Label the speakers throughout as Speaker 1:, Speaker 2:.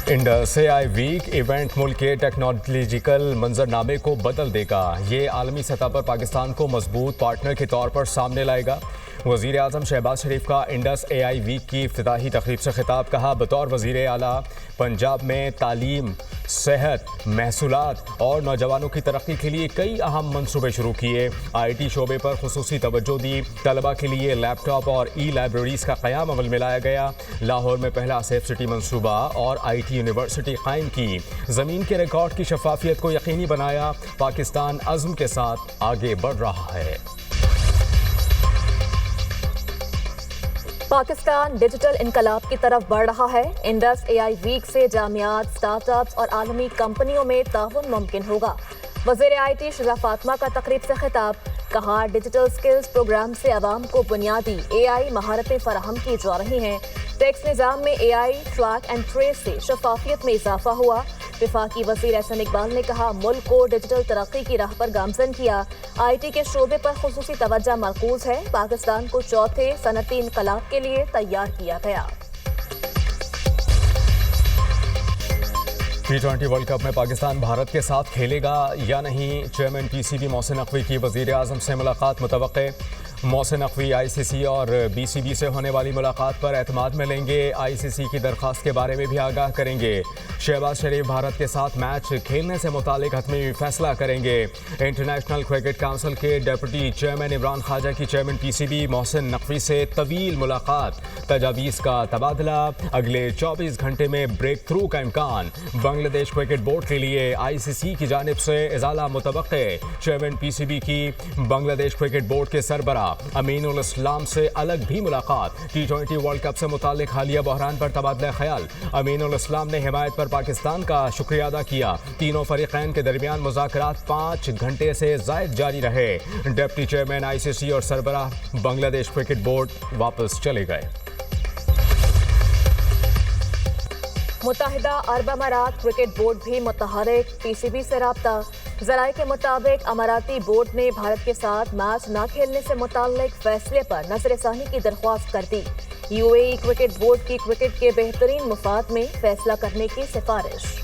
Speaker 1: Indus AI week event मुल्क के technological मंजरनामे को बदल देगा। ये आलमी सतह पर पाकिस्तान को मजबूत पार्टनर के तौर पर सामने लाएगा। वज़ीर आज़म शहबाज शरीफ का इंडस एआई वीक की इफ्तिताही तकरीब से खिताब। कहा, बतौर वज़ीर आला पंजाब में तालीम, सेहत, महसूलात और नौजवानों की तरक्की के लिए कई अहम मनसूबे शुरू किए। IT शोबे पर खुसूसी तवज्जो दी। तलबा के लिए लैपटॉप और ई-लाइब्रेरीज़ का क़याम अमल में लाया गया। लाहौर में पहला सेफ सिटी मनसूबा और IT यूनिवर्सिटी कायम की। ज़मीन के रिकॉर्ड की शफाफियत को यकीनी बनाया। पाकिस्तान अज़्म के साथ आगे बढ़ रहा है।
Speaker 2: पाकिस्तान डिजिटल इनकलाब की तरफ बढ़ रहा है। इंडस एआई वीक से जामियात, स्टार्टअप्स और आलमी कंपनियों में ताउन मुमकिन होगा। वज़ीर IT शिजा फातिमा का तकरीब से खिताब। कहा, डिजिटल स्किल्स प्रोग्राम से आवाम को बुनियादी AI महारतें फराहम की जा रही हैं। टैक्स निज़ाम में AI ट्रैक एंड ट्रेस से शफाफियत में इजाफा हुआ। वफाकी वज़ीर एहसन इकबाल ने कहा, मुल्क को डिजिटल तरक्की की राह पर गामजन किया। IT के शोबे पर खुसूसी तवज्जो मरकूज है। पाकिस्तान को चौथे सनती इनकलाब के लिए तैयार किया गया।
Speaker 1: T20 वर्ल्ड कप में पाकिस्तान भारत के साथ खेलेगा या नहीं? चेयरमैन PCB मोहसिन नकवी की वज़ीर आज़म से मुलाकात मुतवक्के। मोहसिन नकवी ICC और BCB से होने वाली मुलाकात पर एतमाद में लेंगे। ICC की दरख्वास्त के बारे में भी आगाह करेंगे। शहबाज शरीफ भारत के साथ मैच खेलने से मुतालिक हतमी फैसला करेंगे। इंटरनेशनल क्रिकेट काउंसिल के डिप्टी चेयरमैन इमरान ख्वाजा की चेयरमैन PCB मोहसिन नकवी से तवील मुलाकात। तजावीज़ का तबादला। अगले 24 घंटे में ब्रेक थ्रू का इम्कान। बांग्लादेश क्रिकेट बोर्ड के लिए ICC की जानिब से इजाला मुतवक्के। चेयरमैन PCB की बांग्लादेश क्रिकेट बोर्ड के सरबरा अमीनुल इस्लाम से अलग भी मुलाकात। T20 वर्ल्ड कप से मुतालिक हालिया बहरान पर तबादला ख्याल। अमीनुल इस्लाम ने हिमायत पर पाकिस्तान का शुक्रिया अदा किया। तीनों फरीकैन के दरमियान मुज़ाकरात 5 घंटे से ज़ायद जारी रहे। डिप्टी चेयरमैन ICC और सरबरा बांग्लादेश क्रिकेट बोर्ड वापस चले गए।
Speaker 2: मुत्तहिदा अरब अमारात क्रिकेट बोर्ड भी मुतहरिक। PCB से राब्ता। ज़राए के मुताबिक अमाराती बोर्ड ने भारत के साथ मैच न खेलने से मुताल्लिक फैसले पर नज़रसानी की दरख्वास्त कर दी। UAE क्रिकेट बोर्ड की क्रिकेट के बेहतरीन मुफाद में फैसला करने की सिफारिश।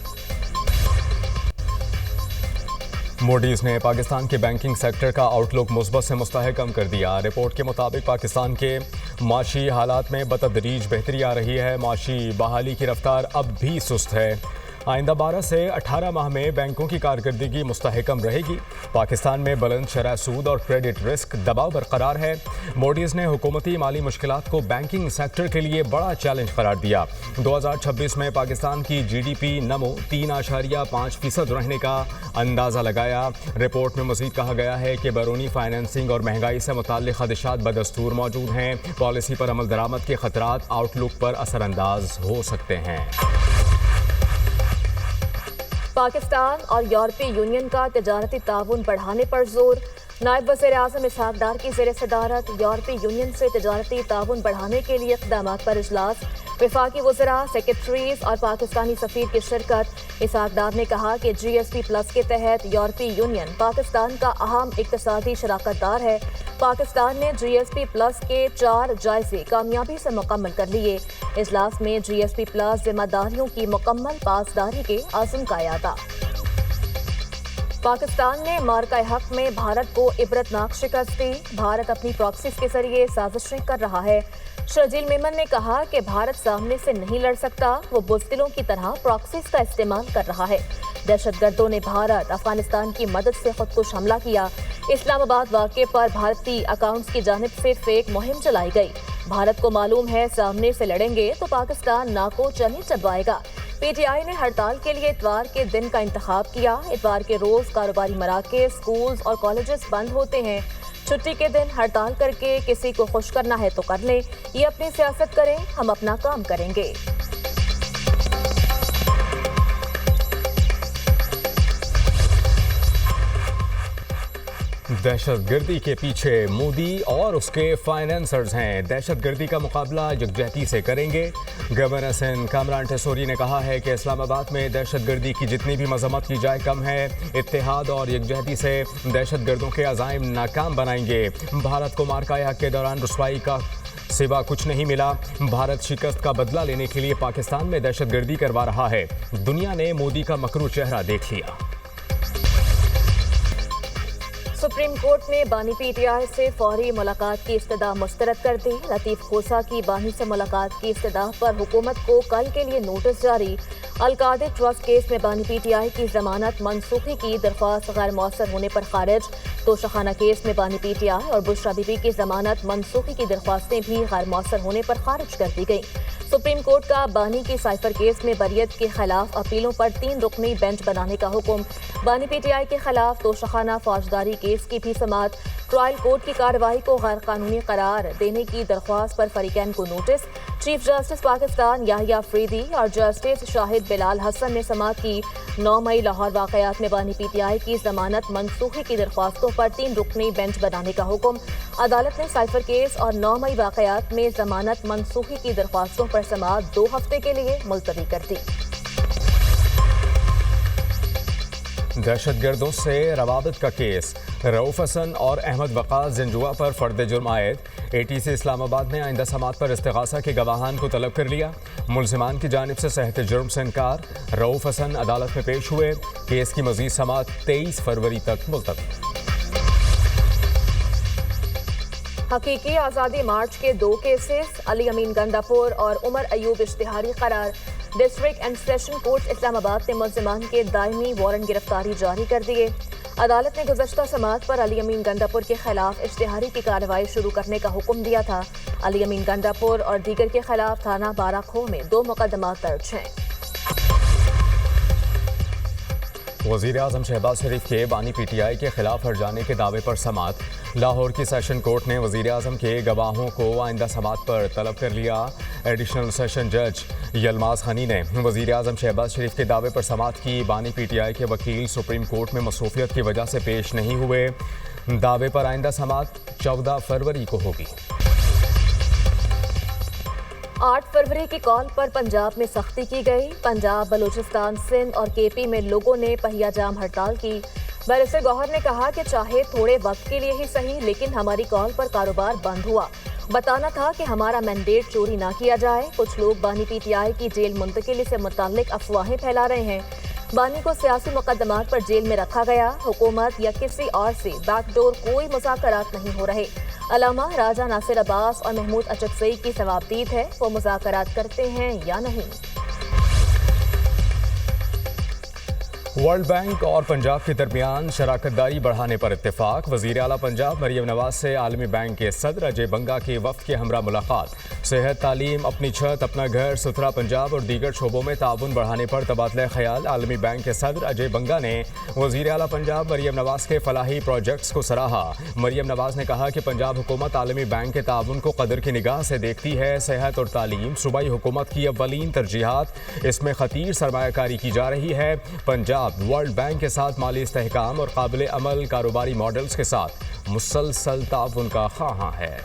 Speaker 1: मूडीज़ ने पाकिस्तान के बैंकिंग सेक्टर का आउटलुक मुस्बत से मुस्तहकम कर दिया। रिपोर्ट के मुताबिक पाकिस्तान के माशी हालात में बतदरीज बेहतरी आ रही है। माशी बहाली की रफ्तार अब भी सुस्त है। आइंदा 12 से 18 माह में बैंकों की कारकर्दगी मुस्तहकम रहेगी। पाकिस्तान में बुलंद शरह सूद और क्रेडिट रिस्क दबाव बरकरार है। मूडीज़ ने हुकूमती माली मुश्किलात को बैंकिंग सेक्टर के लिए बड़ा चैलेंज करार दिया। 2026 में पाकिस्तान की GDP नमो 3.5% रहने का अंदाज़ा लगाया। रिपोर्ट में मज़ीद कहा गया है कि बैरूनी फाइनेंसिंग और महंगाई से मुताल्लिक़ खदशात बदस्तूर मौजूद हैं। पॉलिसी पर अमल दरामद के खतरात आउटलुक पर असरअंदाज हो सकते हैं।
Speaker 2: पाकिस्तान और यूरोपीय यूनियन का तजारती ताउन बढ़ाने पर जोर। नायब वज़ीर आज़म इसहाक डार की ज़ेर सदारत यूरोपीय यूनियन से तजारती ताउन बढ़ाने के लिए इक़दामात पर इजलास। वफाकी वज़रा, सेक्रेटरीज और पाकिस्तानी सफ़ीर की शिरकत। इसहाक डार ने कहा कि GSP+ के तहत यूरोपीय यूनियन पाकिस्तान का अहम इक़्तिसादी शराकतदार है। पाकिस्तान ने GSP+ के 4 जायज़े कामयाबी से मुकम्मल कर लिए। इजलास में GSP+ जिम्मेदारियों की मुकम्मल पासदारी के आज़म का यादा। पाकिस्तान ने मार्का हक में भारत को इबरतनाक शिकस्त दी। भारत अपनी प्रॉक्सीज के जरिए साजिशें कर रहा है। शर्जील मेमन ने कहा कि भारत सामने से नहीं लड़ सकता, वो बुज़दिलों की तरह प्रॉक्सीज का इस्तेमाल कर रहा है। दहशतगर्दों ने भारत अफगानिस्तान की मदद से खुदकुश हमला किया। इस्लामाबाद वाक़े पर भारतीय अकाउंट्स की जानिब से फेक मुहिम चलाई गई। भारत को मालूम है सामने से लड़ेंगे तो पाकिस्तान नाको चनी चबवाएगा। PTI ने हड़ताल के लिए इतवार के दिन का इंतखाब किया। इतवार के रोज कारोबारी मराकज़, स्कूल्स और कॉलेजेस बंद होते हैं। छुट्टी के दिन हड़ताल करके किसी को खुश करना है तो कर लें। ये अपनी सियासत करें, हम अपना काम करेंगे।
Speaker 1: दहशतगर्दी के पीछे मोदी और उसके फाइनेंसर्स हैं। दहशतगर्दी का मुकाबला यकजहती से करेंगे। गवर्नर सिंध कामरान टेसोरी ने कहा है कि इस्लामाबाद में दहशतगर्दी की जितनी भी मजम्मत की जाए कम है। इत्तेहाद और यकजहती से दहशतगर्दों के अज़ाइम नाकाम बनाएंगे। भारत को मार्का हक के दौरान रुसवाई का सिवा कुछ नहीं मिला। भारत शिकस्त का बदला लेने के लिए पाकिस्तान में दहशतगर्दी करवा रहा है। दुनिया ने मोदी का मकरू चेहरा देख लिया।
Speaker 2: सुप्रीम कोर्ट ने बानी पीटीआई से फौरी मुलाकात की इस्तदा मुस्तरद कर दी। लतीफ खोसा की बानी से मुलाकात की इस्तदा पर हुकूमत को कल के लिए नोटिस जारी। अलकादे ट्रस्ट केस में बानी पीटीआई की जमानत मनसूखी की दरख्वास्त गैर मौसर होने पर खारिज। तोशाखाना केस में बानी पीटीआई और बुशरा बीबी की जमानत मनसूखी की दरख्वास्तें भी गैर मौसर होने पर खारिज कर दी गई। सुप्रीम कोर्ट का बानी की साइफर केस में बरियत के खिलाफ अपीलों पर 3 रुकनी बेंच बनाने का हुक्म। बानी पीटीआई के खिलाफ तोशाखाना फौजदारी केस की भी समाअत। ट्रायल कोर्ट की कार्रवाई को गैर कानूनी करार देने की दरख्वास्त पर फरीकैन को notice. Chief justice Pakistan Yahya Afridi और जस्टिस शाहिद बिलाल हसन ने समाअत की। 9 मई लाहौर वाकयात में बानी पीटीआई की जमानत मनसूखी की दरख्वास्तों पर 3 रुकनी बेंच बनाने का हुक्म। अदालत ने साइफर केस और 9 मई वाकयात में जमानत मनसूखी की दरख्वास्तों पर समाअत 2 हफ्ते के लिए मुलतवी कर दी।
Speaker 1: दहशतगर्दों से रवाबत का केस। रऊफ हसन और अहमद वक़ास जंजुआ पर फर्द जुर्म आयद। ATC इस्लामाबाद ने आइंदा समात पर इस्तिगासा के गवाहान को तलब कर लिया। मुलजिमान की जानिब से सहत जुर्म से इनकार। रऊफ हसन अदालत में पेश हुए। केस की मजीद समात 23 फरवरी तक मुलतवी।
Speaker 2: हकीकी आज़ादी मार्च के 2 केसेस अली अमीन गंडापुर और उमर अयूब इश्तिहारी करार। District and session court Islamabad ने मुलजिमान के दायमी वारंट गिरफ्तारी जारी कर दिए। अदालत ने गुज़श्ता समात पर अली अमीन गंडापुर के खिलाफ इश्तिहारी की कार्रवाई शुरू करने का हुक्म दिया था। अली अमीन गंडापुर और दीगर के खिलाफ थाना बाराखो में 2 मुकदमा दर्ज हैं।
Speaker 1: वज़ीर आज़म शहबाज शरीफ के बानी पीटीआई के खिलाफ हट जाने के दावे पर समात। लाहौर की सेशन कोर्ट ने वज़ीर आज़म के गवाहों को आइंदा समात पर तलब कर लिया। एडिशनल सेशन जज यलमाज हनी ने वज़ीर आज़म शहबाज शरीफ के दावे पर समात की। बानी पीटीआई के वकील सुप्रीम कोर्ट में मसरूफियत की वजह से पेश नहीं हुए। दावे पर आइंदा समात 14 फरवरी को होगी।
Speaker 2: 8 फरवरी की कॉल पर पंजाब में सख्ती की गई। पंजाब, बलूचिस्तान, सिंध और KP में लोगों ने पहिया जाम हड़ताल की। बैरिस्टर गौहर ने कहा कि चाहे थोड़े वक्त के लिए ही सही, लेकिन हमारी कॉल पर कारोबार बंद हुआ। बताना था कि हमारा मैंडेट चोरी ना किया जाए। कुछ लोग बानी पीटीआई की जेल मुंतकिली से मुताल्लिक अफवाहें फैला रहे हैं। बानी को सियासी मुकदमात पर जेल में रखा गया। हुकूमत या किसी और से बैकडोर कोई मुज़ाकरात नहीं हो रहे। अलामा राजा नासिर अब्बास और महमूद अचकज़ई की सवाबदीद है, वो मुज़ाकरात करते हैं या नहीं।
Speaker 1: वर्ल्ड बैंक और पंजाब के दरमियान शराकतदारी बढ़ाने पर इत्तेफाक। वज़ीर आला पंजाब मरियम नवाज से आलमी बैंक के सदर अजय बंगा के वफ़द के हमरा मुलाकात। सेहत, तालीम, अपनी छत, अपना घर, सुथरा पंजाब और दीगर शोबों में ताउन बढ़ाने पर तबादला ख्याल। आलमी बैंक के सदर अजय बंगा ने वज़ीर आला पंजाब मरियम नवाज के फलाही प्रोजेक्ट्स को सराहा। मरियम नवाज ने कहा कि पंजाब हुकूमत आलमी बैंक के ताउन को कदर की निगाह से देखती है। सेहत और तालीम सूबाई हुकूमत की अव्वलीन तरजीहात, इसमें खतीर सरमायाकारी की जा रही है। पंजाब वर्ल्ड बैंक के साथ माली इस्तेहकाम और काबिल अमल कारोबारी मॉडल्स के साथ मुसलसल ताउन का ख्वाहां है।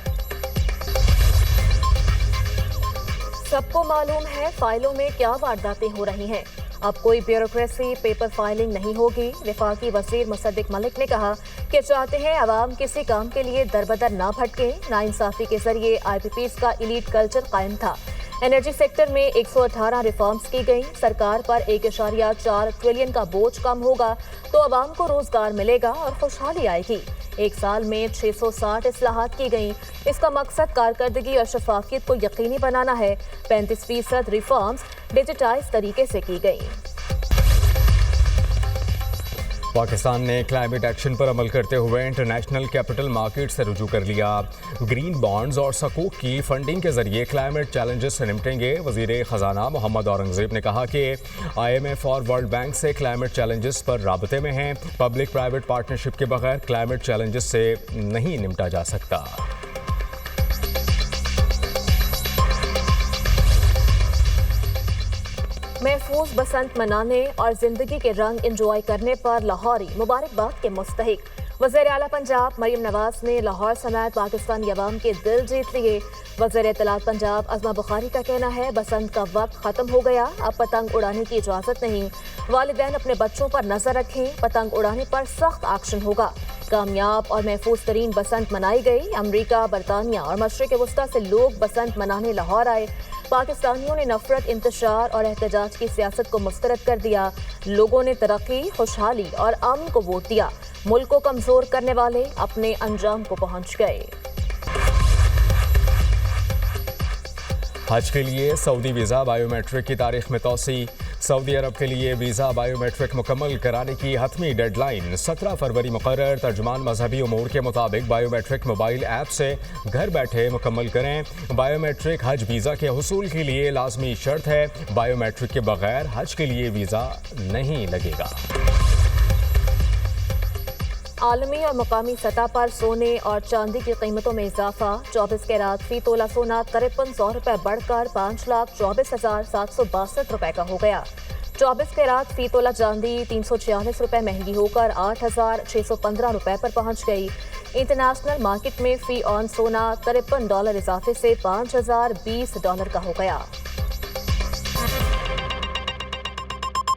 Speaker 2: सबको मालूम है फाइलों में क्या वारदातें हो रही हैं। अब कोई ब्यूरोक्रेसी, पेपर फाइलिंग नहीं होगी। वफाकी वज़ीर मुसद्दिक मलिक ने कहा कि चाहते हैं आवाम किसी काम के लिए दरबदर ना भटके। नाइंसाफी के जरिए IPPs का इलीट कल्चर कायम था। एनर्जी सेक्टर में 118 रिफॉर्म्स की गई। सरकार पर 1.4 ट्रिलियन का बोझ कम होगा तो आवाम को रोजगार मिलेगा और खुशहाली आएगी। 1 साल में 660 इस्लाहात की गई। इसका मकसद कारकर्दगी और शफाफियत को यकीनी बनाना है। 35% रिफॉर्म्स डिजिटाइज तरीके से की गई।
Speaker 1: पाकिस्तान ने क्लाइमेट एक्शन पर अमल करते हुए इंटरनेशनल कैपिटल मार्केट से रुजू कर लिया। ग्रीन बॉन्ड्स और सकूक की फंडिंग के जरिए क्लाइमेट चैलेंजेस से निपटेंगे। वजीर खजाना मोहम्मद औरंगजेब ने कहा कि IMF और वर्ल्ड बैंक से क्लाइमेट चैलेंजेस पर राबते में हैं। पब्लिक प्राइवेट पार्टनरशिप के बगैर क्लाइमेट चैलेंजेस से नहीं निपटा जा सकता।
Speaker 2: महफूज बसंत मनाने और जिंदगी के रंग एंजॉय करने पर लाहौरी मुबारकबाद के मुस्तहिक। वज़ीर आला पंजाब मरियम नवाज ने लाहौर समेत पाकिस्तानी अवाम के दिल जीत लिए। वज़ीर इत्तलात पंजाब अज़मा बुखारी का कहना है बसंत का वक्त ख़त्म हो गया, अब पतंग उड़ाने की इजाज़त नहीं। वालिदैन अपने बच्चों पर नजर रखें, पतंग उड़ाने पर सख्त एक्शन होगा। कामयाब और महफूज तरीन बसंत मनाई गई। अमरीका, बरतानिया और मशरिक वस्ता से लोग बसंत मनाने लाहौर आए। पाकिस्तानियों ने नफरत, इंतशार और एहतजाज की सियासत को मुस्तरद कर दिया। लोगों ने तरक्की, खुशहाली और अमन को वोट दिया। मुल्क को कमजोर करने वाले अपने अंजाम को पहुंच गए।
Speaker 1: हज के लिए सऊदी वीज़ा बायोमेट्रिक की तारीख में तोसी। सऊदी अरब के लिए वीज़ा बायोमेट्रिक मुकम्मल कराने की हतमी डेडलाइन 17 फरवरी मुकर्रर। तर्जुमान मजहबी उमूर के मुताबिक बायोमेट्रिक मोबाइल ऐप से घर बैठे मुकम्मल करें। बायोमेट्रिक हज वीज़ा के हुसूल के लिए लाजमी शर्त है। बायोमेट्रिक के बगैर हज के लिए वीज़ा नहीं लगेगा।
Speaker 2: आलमी और मुकामी सतह पर सोने और चांदी की कीमतों में इजाफा। 24 कैरात फी तोला सोना 5300 रुपये बढ़कर 5,24,762 रुपये का हो गया। 24 कैरात फी तोला चांदी 346 रुपये महंगी होकर 8,615 रुपये पर पहुंच गई। इंटरनेशनल मार्केट में फी ऑन सोना $53 इजाफे से $5,020 का हो गया।